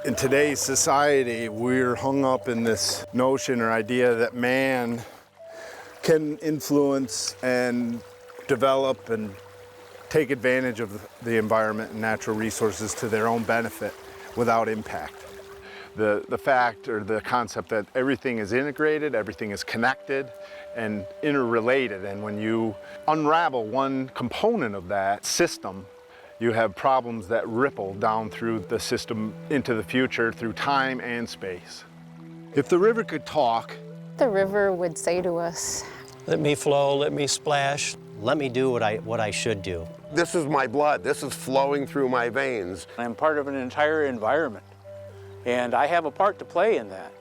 In today's society, we're hung up in this notion or idea that man can influence and develop and take advantage of the environment and natural resources to their own benefit without impact. The fact or the concept that everything is integrated, everything is connected and interrelated, and when you unravel one component of that system, you have problems that ripple down through the system into the future through time and space. If the river could talk, the river would say to us, let me flow, let me splash, let me do what I should do. This is my blood, this is flowing through my veins. I'm part of an entire environment, and I have a part to play in that.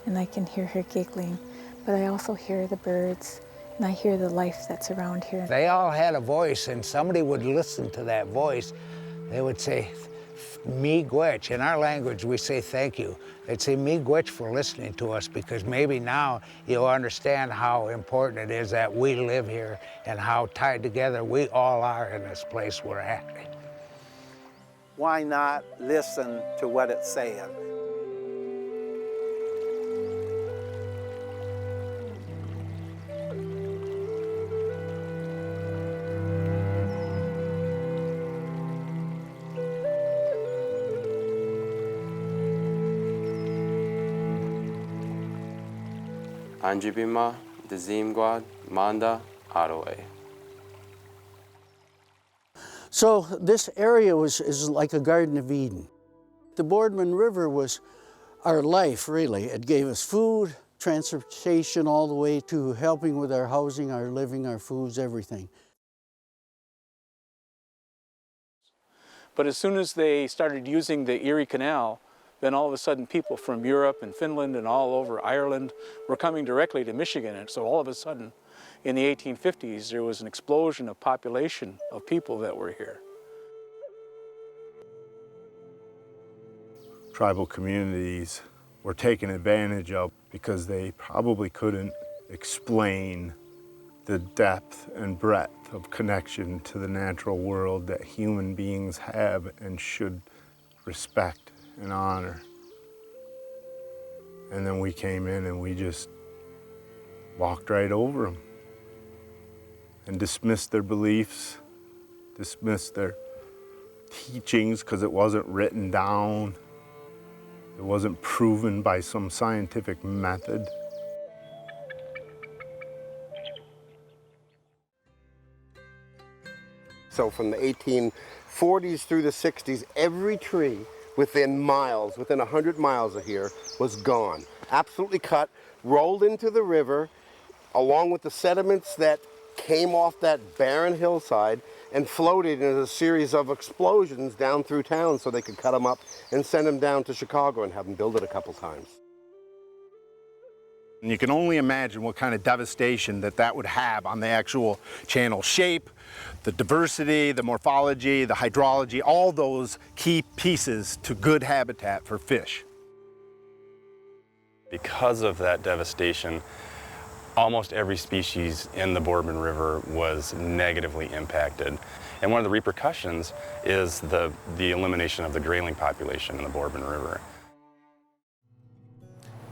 And I can hear her giggling, but I also hear the birds, and I hear the life that's around here. They all had a voice, and somebody would listen to that voice. They would say, miigwech. In our language, we say thank you. They'd say miigwech for listening to us, because maybe now you'll understand how important it is that we live here and how tied together we all are in this place we're at. Why not listen to what it's saying? Anjibima, Dezimguad, Manda, Ottaway. So this area is like a Garden of Eden. The Boardman River was our life, really. It gave us food, transportation, all the way to helping with our housing, our living, our foods, everything. But as soon as they started using the Erie Canal, then all of a sudden people from Europe and Finland and all over Ireland were coming directly to Michigan. And so all of a sudden, in the 1850s, there was an explosion of population of people that were here. tribal communities were taken advantage of because they probably couldn't explain the depth and breadth of connection to the natural world that human beings have and should respect and honor. And then we came in and we just walked right over them and dismissed their beliefs, dismissed their teachings because it wasn't written down. It wasn't proven by some scientific method. So from the 1840s through the 60s, every tree within miles, within 100 miles of here, was gone. Absolutely cut, rolled into the river, along with the sediments that came off that barren hillside and floated in a series of explosions down through town so they could cut them up and send them down to Chicago and have them build it a couple times. And you can only imagine what kind of devastation that would have on the actual channel shape, the diversity, the morphology, the hydrology, all those key pieces to good habitat for fish. Because of that devastation, almost every species in the Boardman River was negatively impacted. And one of the repercussions is the elimination of the grayling population in the Boardman River.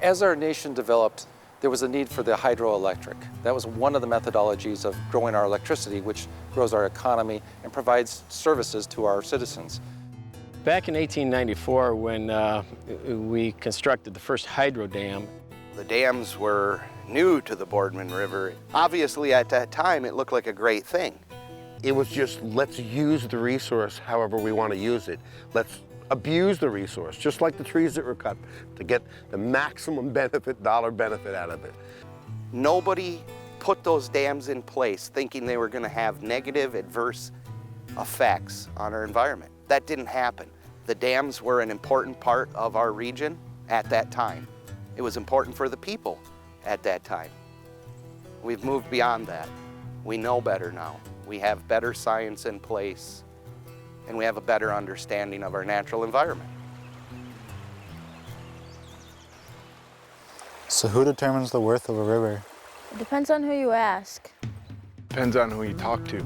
As our nation developed, there was a need for the hydroelectric. That was one of the methodologies of growing our electricity, which grows our economy and provides services to our citizens. Back in 1894, when we constructed the first hydro dam, the dams were new to the Boardman River. Obviously, at that time, it looked like a great thing. It was just, let's use the resource however we want to use it. Let's abuse the resource, just like the trees that were cut, to get the maximum benefit, dollar benefit out of it. Nobody put those dams in place thinking they were going to have negative, adverse effects on our environment. That didn't happen. The dams were an important part of our region at that time. It was important for the people at that time. We've moved beyond that. We know better now. We have better science in place, and we have a better understanding of our natural environment. So who determines the worth of a river? It depends on who you ask. Depends on who you talk to.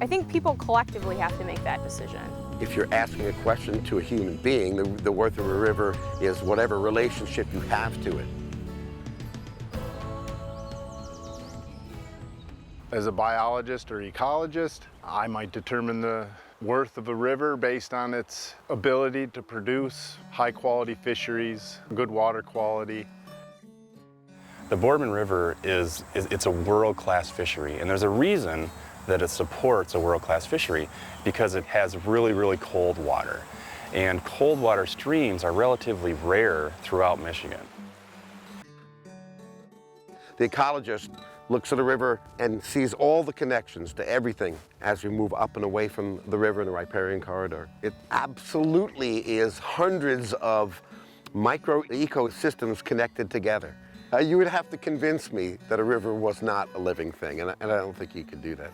I think people collectively have to make that decision. If you're asking a question to a human being, the worth of a river is whatever relationship you have to it. As a biologist or ecologist, I might determine the worth of a river based on its ability to produce high-quality fisheries, good water quality. The Boardman River it's a world-class fishery, and there's a reason that it supports a world-class fishery, because it has really, really cold water. And cold water streams are relatively rare throughout Michigan. The ecologist looks at a river and sees all the connections to everything as we move up and away from the river in the riparian corridor. It absolutely is hundreds of micro ecosystems connected together. You would have to convince me that a river was not a living thing, and I don't think you could do that.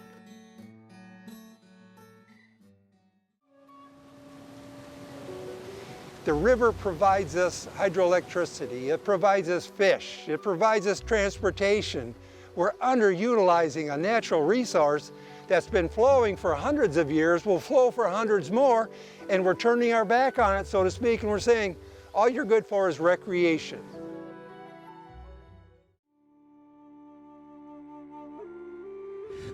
The river provides us hydroelectricity, it provides us fish, it provides us transportation. We're underutilizing a natural resource that's been flowing for hundreds of years, will flow for hundreds more, and we're turning our back on it, so to speak, and we're saying, all you're good for is recreation.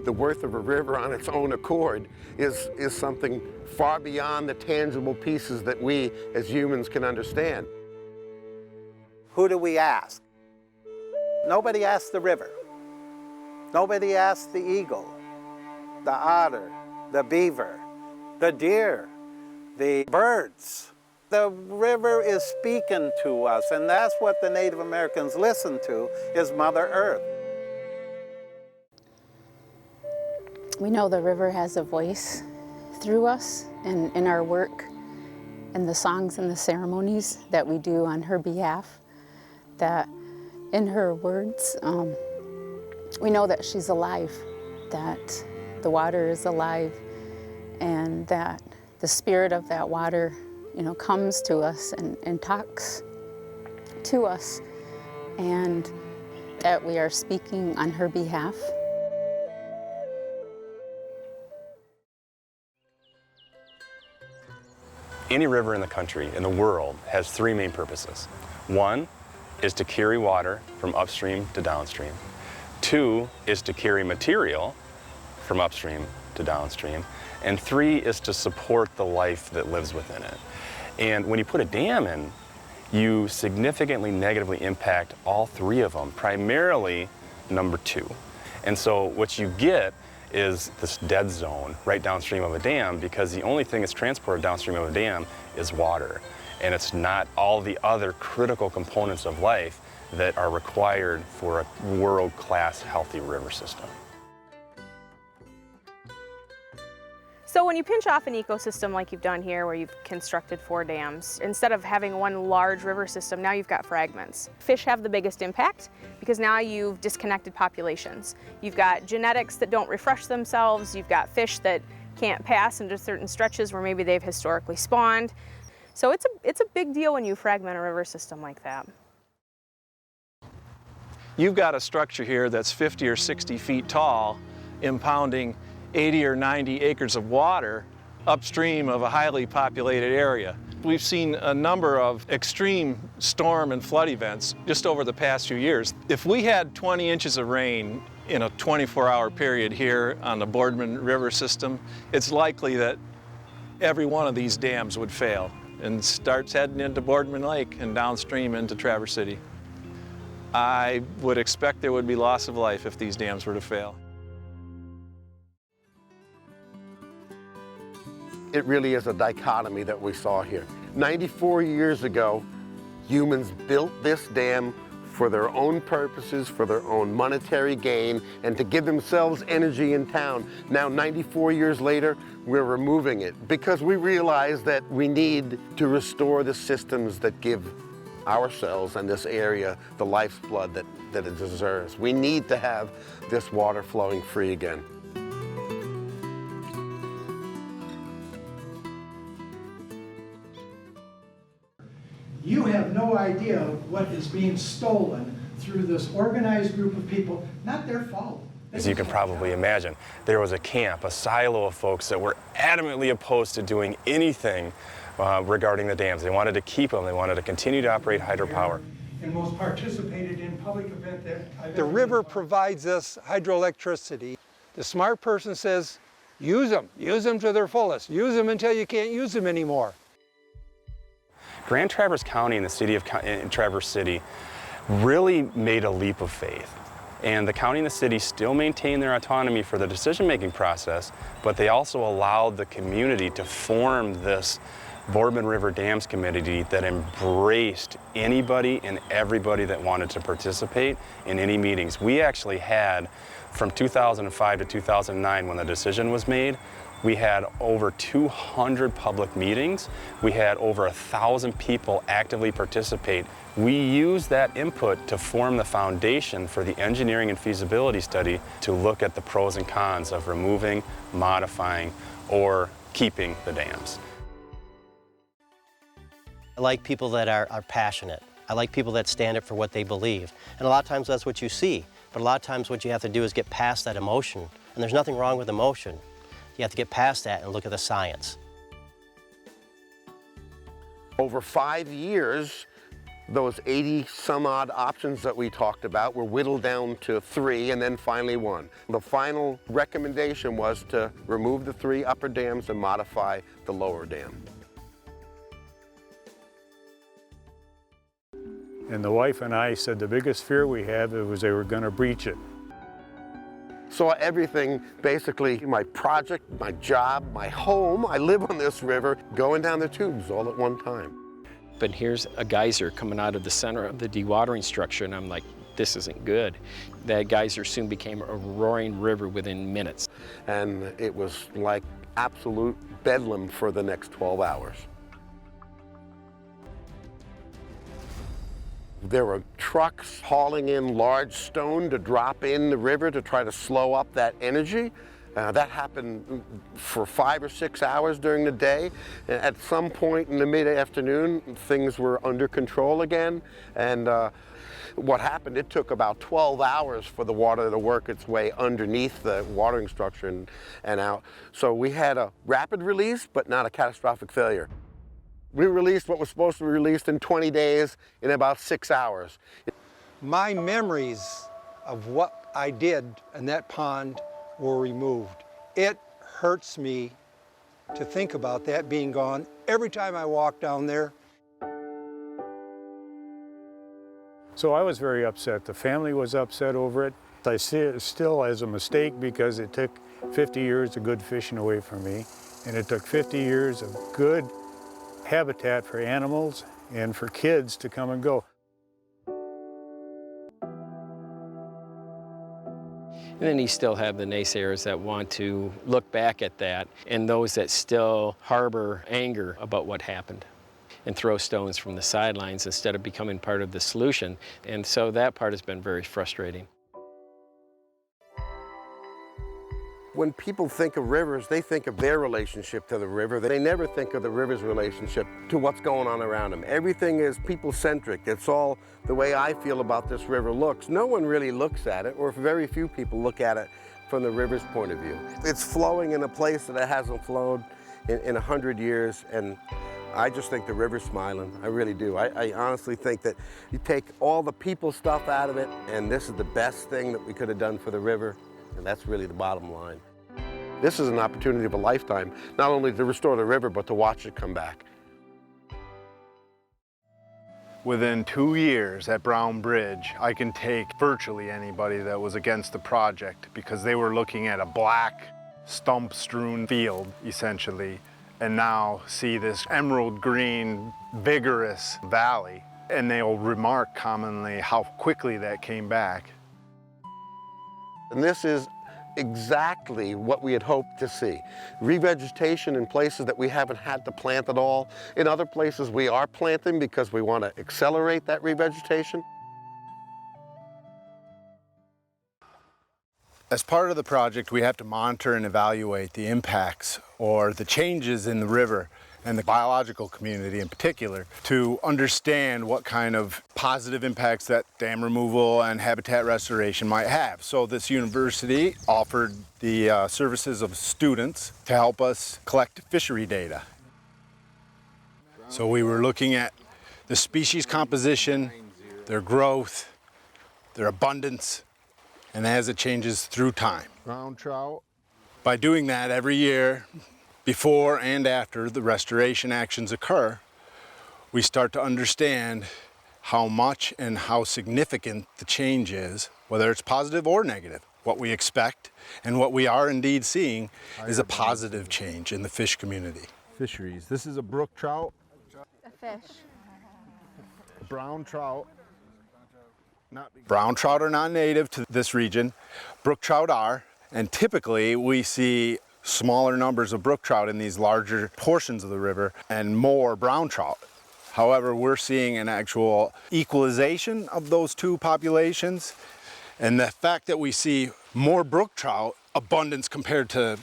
The worth of a river on its own accord is something far beyond the tangible pieces that we as humans can understand. Who do we ask? Nobody asks the river. Nobody asks the eagle, the otter, the beaver, the deer, the birds. The river is speaking to us, and that's what the Native Americans listen to, is Mother Earth. We know the river has a voice through us and in our work and the songs and the ceremonies that we do on her behalf, that in her words, we know that she's alive, that the water is alive, and that the spirit of that water, comes to us and talks to us, and that we are speaking on her behalf. Any river in the country, in the world, has three main purposes. One is to carry water from upstream to downstream. Two is to carry material from upstream to downstream. And three is to support the life that lives within it. And when you put a dam in, you significantly negatively impact all three of them, primarily number two. And so what you get is this dead zone right downstream of a dam, because the only thing that's transported downstream of a dam is water. And it's not all the other critical components of life that are required for a world-class healthy river system. So when you pinch off an ecosystem like you've done here, where you've constructed 4 dams, instead of having one large river system, now you've got fragments. Fish have the biggest impact because now you've disconnected populations. You've got genetics that don't refresh themselves, you've got fish that can't pass into certain stretches where maybe they've historically spawned. So it's a big deal when you fragment a river system like that. You've got a structure here that's 50 or 60 feet tall, impounding 80 or 90 acres of water upstream of a highly populated area. We've seen a number of extreme storm and flood events just over the past few years. If we had 20 inches of rain in a 24-hour period here on the Boardman River system, it's likely that every one of these dams would fail and starts heading into Boardman Lake and downstream into Traverse City. I would expect there would be loss of life if these dams were to fail. It really is a dichotomy that we saw here. 94 years ago, humans built this dam for their own purposes, for their own monetary gain, and to give themselves energy in town. Now, 94 years later, we're removing it because we realize that we need to restore the systems that give ourselves and this area the lifeblood that it deserves. We need to have this water flowing free again. You have no idea what is being stolen through this organized group of people. Not their fault. As you can probably imagine, there was a camp, a silo of folks that were adamantly opposed to doing anything regarding the dams. They wanted to keep them. They wanted to continue to operate hydropower. And most participated in public event that I've The ever river been. provides us hydroelectricity. The smart person says, use them to their fullest. Use them until you can't use them anymore. Grand Traverse County and the city of Traverse City really made a leap of faith. And the county and the city still maintain their autonomy for the decision-making process, but they also allowed the community to form this Boardman River Dams Committee that embraced anybody and everybody that wanted to participate in any meetings. We actually had, from 2005 to 2009, when the decision was made, we had over 200 public meetings. We had over 1,000 people actively participate. We used that input to form the foundation for the engineering and feasibility study to look at the pros and cons of removing, modifying, or keeping the dams. I like people that are passionate. I like people that stand up for what they believe. And a lot of times that's what you see. But a lot of times what you have to do is get past that emotion. And there's nothing wrong with emotion. You have to get past that and look at the science. Over 5 years, those 80 some odd options that we talked about were whittled down to 3 and then finally 1. The final recommendation was to remove the 3 upper dams and modify the lower dam. And the wife and I said the biggest fear we had was they were going to breach it. Saw everything, basically my project, my job, my home, I live on this river, going down the tubes all at one time. But here's a geyser coming out of the center of the dewatering structure, and I'm like, this isn't good. That geyser soon became a roaring river within minutes. And it was like absolute bedlam for the next 12 hours. There were trucks hauling in large stone to drop in the river to try to slow up that energy. That happened for 5 or 6 hours during the day. At some point in the mid-afternoon, things were under control again. And what happened, it took about 12 hours for the water to work its way underneath the watering structure and out. So we had a rapid release, but not a catastrophic failure. We released what was supposed to be released in 20 days in about 6 hours. My memories of what I did in that pond were removed. It hurts me to think about that being gone every time I walk down there. So I was very upset. The family was upset over it. I see it still as a mistake because it took 50 years of good fishing away from me, and it took 50 years of good habitat for animals and for kids to come and go. And then you still have the naysayers that want to look back at that, and those that still harbor anger about what happened and throw stones from the sidelines instead of becoming part of the solution. And so that part has been very frustrating. When people think of rivers, they think of their relationship to the river. They never think of the river's relationship to what's going on around them. Everything is people-centric. It's all the way I feel about this river looks. No one really looks at it, or very few people look at it from the river's point of view. It's flowing in a place that it hasn't flowed in 100 years, and I just think the river's smiling. I really do. I honestly think that you take all the people stuff out of it, and this is the best thing that we could have done for the river, and that's really the bottom line. This is an opportunity of a lifetime, not only to restore the river, but to watch it come back. Within 2 years at Brown Bridge, I can take virtually anybody that was against the project because they were looking at a black, stump-strewn field, essentially, and now see this emerald green, vigorous valley. And they'll remark commonly how quickly that came back. And this is exactly what we had hoped to see. Revegetation in places that we haven't had to plant at all. In other places we are planting because we want to accelerate that revegetation. As part of the project, we have to monitor and evaluate the impacts or the changes in the river and the biological community in particular to understand what kind of positive impacts that dam removal and habitat restoration might have. So this university offered the services of students to help us collect fishery data. So we were looking at the species composition, their growth, their abundance, and as it changes through time. Brown trout. By doing that every year, before and after the restoration actions occur, we start to understand how much and how significant the change is, whether it's positive or negative. What we expect and what we are indeed seeing is a positive change in the fish community. Fisheries. This is a brook trout. A fish. A brown trout. Brown trout are not native to this region. Brook trout are, and typically we see smaller numbers of brook trout in these larger portions of the river and more brown trout. However, we're seeing an actual equalization of those two populations, and the fact that we see more brook trout abundance compared to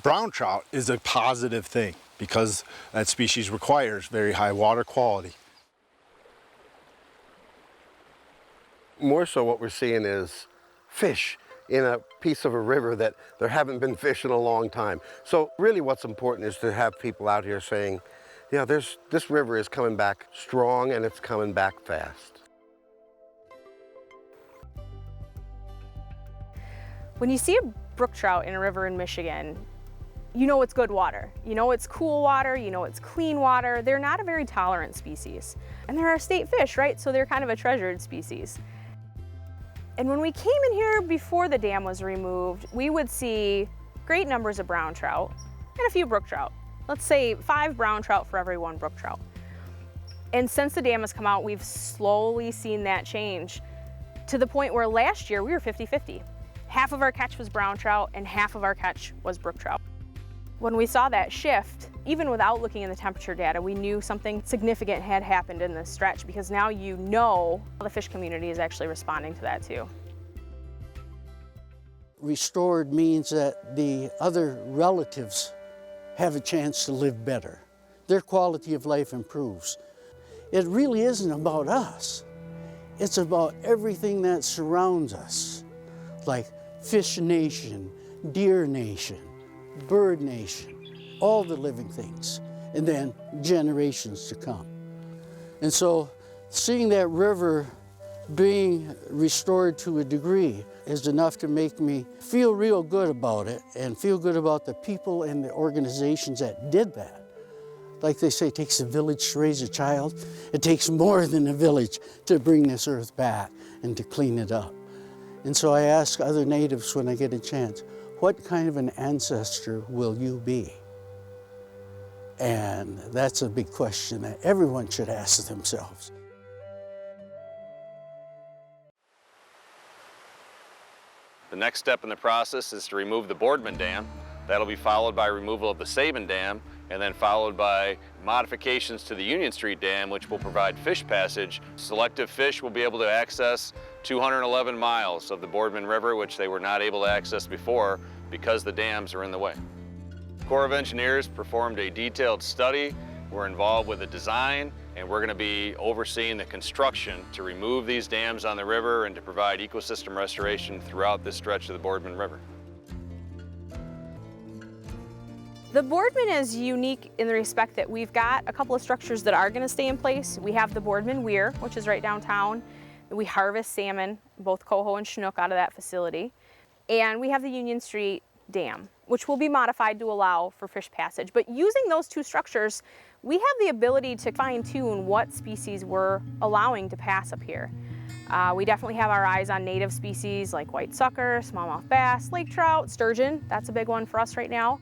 brown trout is a positive thing because that species requires very high water quality. More so what we're seeing is fish in a piece of a river that there haven't been fish in a long time. So really what's important is to have people out here saying, yeah, this river is coming back strong and it's coming back fast. When you see a brook trout in a river in Michigan, you know it's good water. You know it's cool water, you know it's clean water. They're not a very tolerant species. And they're our state fish, right? So they're kind of a treasured species. And when we came in here before the dam was removed, we would see great numbers of brown trout and a few brook trout. Let's say 5 brown trout for every 1 brook trout. And since the dam has come out, we've slowly seen that change to the point where last year we were 50-50. Half of our catch was brown trout and half of our catch was brook trout. When we saw that shift, even without looking in the temperature data, we knew something significant had happened in this stretch because now you know the fish community is actually responding to that too. Restored means that the other relatives have a chance to live better. Their quality of life improves. It really isn't about us. It's about everything that surrounds us, like Fish Nation, Deer Nation, Bird Nation, all the living things, and then generations to come. And so seeing that river being restored to a degree is enough to make me feel real good about it and feel good about the people and the organizations that did that. Like they say, it takes a village to raise a child. It takes more than a village to bring this earth back and to clean it up. And so I ask other natives when I get a chance, what kind of an ancestor will you be? And that's a big question that everyone should ask themselves. The next step in the process is to remove the Boardman Dam. That'll be followed by removal of the Sabin Dam, and then followed by modifications to the Union Street Dam, which will provide fish passage. Selective fish will be able to access 211 miles of the Boardman River, which they were not able to access before because the dams are in the way. The Corps of Engineers performed a detailed study. We're involved with the design, and we're going to be overseeing the construction to remove these dams on the river and to provide ecosystem restoration throughout this stretch of the Boardman River. The Boardman is unique in the respect that we've got a couple of structures that are going to stay in place. We have the Boardman Weir, which is right downtown. We harvest salmon, both coho and chinook, out of that facility. And we have the Union Street Dam, which will be modified to allow for fish passage. But using those two structures, we have the ability to fine-tune what species we're allowing to pass up here. We definitely have our eyes on native species like white sucker, smallmouth bass, lake trout, sturgeon. That's a big one for us right now.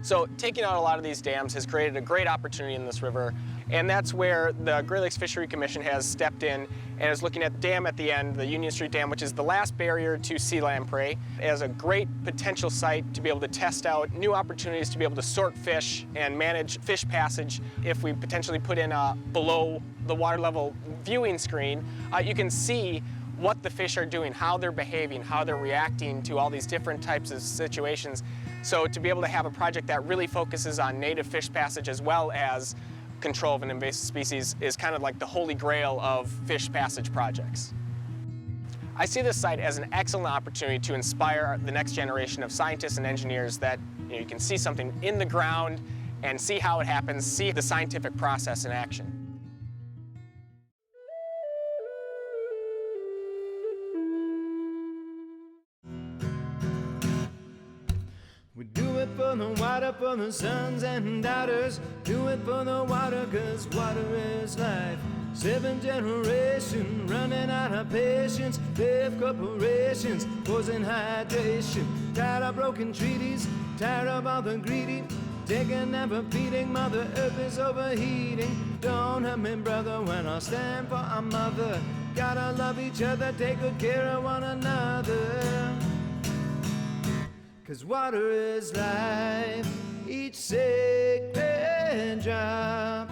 So taking out a lot of these dams has created a great opportunity in this river, and that's where the Great Lakes Fishery Commission has stepped in and is looking at the dam at the end, the Union Street Dam, which is the last barrier to sea lamprey, as a great potential site to be able to test out new opportunities to be able to sort fish and manage fish passage. If we potentially put in a below the water level viewing screen, you can see what the fish are doing, how they're behaving, how they're reacting to all these different types of situations. So to be able to have a project that really focuses on native fish passage as well as control of an invasive species is kind of like the holy grail of fish passage projects. I see this site as an excellent opportunity to inspire the next generation of scientists and engineers that you can see something in the ground and see how it happens, see the scientific process in action. We do it for the water, for the sons and daughters. Do it for the water, 'cause water is life. 7th generation, running out of patience. 5 corporations, poison hydration. Tired of broken treaties, tired of all the greedy. Taking never feeding, Mother Earth is overheating. Don't hurt me, brother, when I stand for our mother. Gotta love each other, take good care of one another. 'Cause water is life, each sacred drop.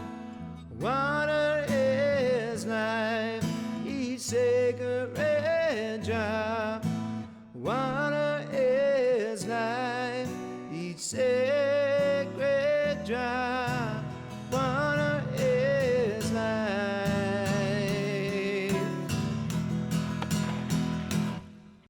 Water is life, each sacred drop. Water is life, each sacred drop.